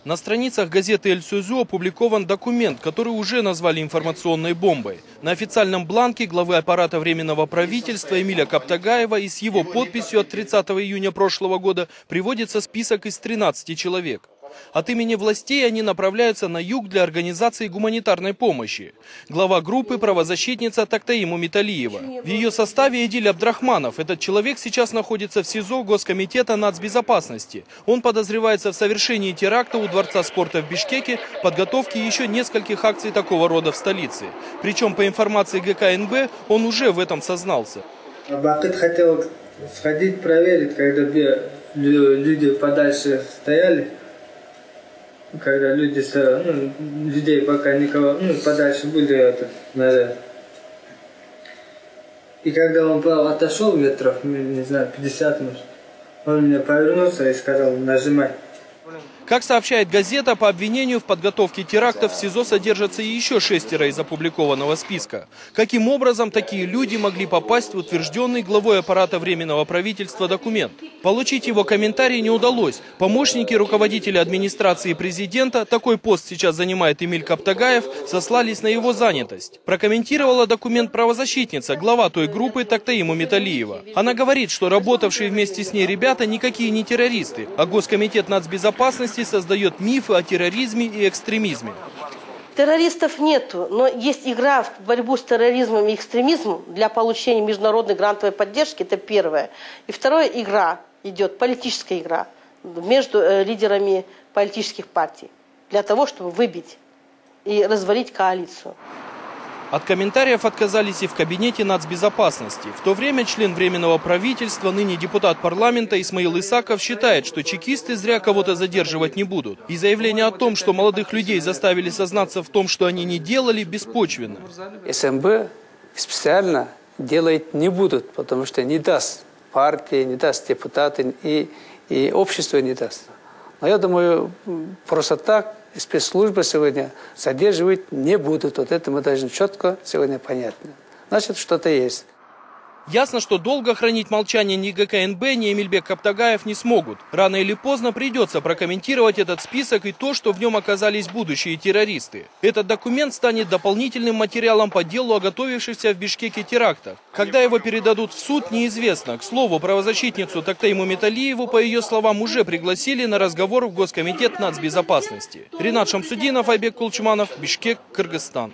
На страницах газеты «Эль Сюзю» опубликован документ, который уже назвали информационной бомбой. На официальном бланке главы аппарата Временного правительства Эмиля Каптагаева и с его подписью от 30 июня прошлого года приводится список из 13 человек. От имени властей они направляются на юг для организации гуманитарной помощи. Глава группы – правозащитница Тактаим Умиталиева. В ее составе Эдиль Абдрахманов. Этот человек сейчас находится в СИЗО Госкомитета нацбезопасности. Он подозревается в совершении теракта у Дворца спорта в Бишкеке, подготовке еще нескольких акций такого рода в столице. Причем, по информации ГКНБ, он уже в этом сознался. Бакыт хотел сходить проверить, когда люди подальше стояли. Когда людей пока никого, подальше были наряд. И когда он отошел метров, не знаю, 50, может, он мне повернулся и сказал: нажимай. Как сообщает газета, по обвинению в подготовке терактов в СИЗО содержатся еще 6 из опубликованного списка. Каким образом такие люди могли попасть в утвержденный главой аппарата Временного правительства документ? Получить его комментарий не удалось. Помощники руководителя администрации президента, такой пост сейчас занимает Эмиль Каптагаев, сослались на его занятость. Прокомментировала документ правозащитница, глава той группы Тактаим Умиталиева. Она говорит, что работавшие вместе с ней ребята никакие не террористы, а Госкомитет нацбезопасности создает мифы о терроризме и экстремизме. Террористов нету, но есть игра в борьбу с терроризмом и экстремизмом для получения международной грантовой поддержки, это первое. И вторая игра идет, политическая игра, между лидерами политических партий, для того, чтобы выбить и развалить коалицию. От комментариев отказались и в кабинете нацбезопасности. В то время член Временного правительства, ныне депутат парламента Исмаил Исаков считает, что чекисты зря кого-то задерживать не будут. И заявление о том, что молодых людей заставили сознаться в том, что они не делали, беспочвенно. СМБ специально делать не будут, потому что не даст партии, не даст депутаты и общество не даст. Но я думаю, просто так спецслужбы сегодня задерживать не будут. Вот это мы должны четко сегодня понятно. Значит, что-то есть. Ясно, что долго хранить молчание ни ГКНБ, ни Эмильбек Каптагаев не смогут. Рано или поздно придется прокомментировать этот список и то, что в нем оказались будущие террористы. Этот документ станет дополнительным материалом по делу о готовившихся в Бишкеке терактах. Когда его передадут в суд, неизвестно. К слову, правозащитницу Тактаим Умиталиеву, по ее словам, уже пригласили на разговор в Госкомитет нацбезопасности. Ринат Шамсудинов, Айбек Кулчманов, Бишкек, Кыргызстан.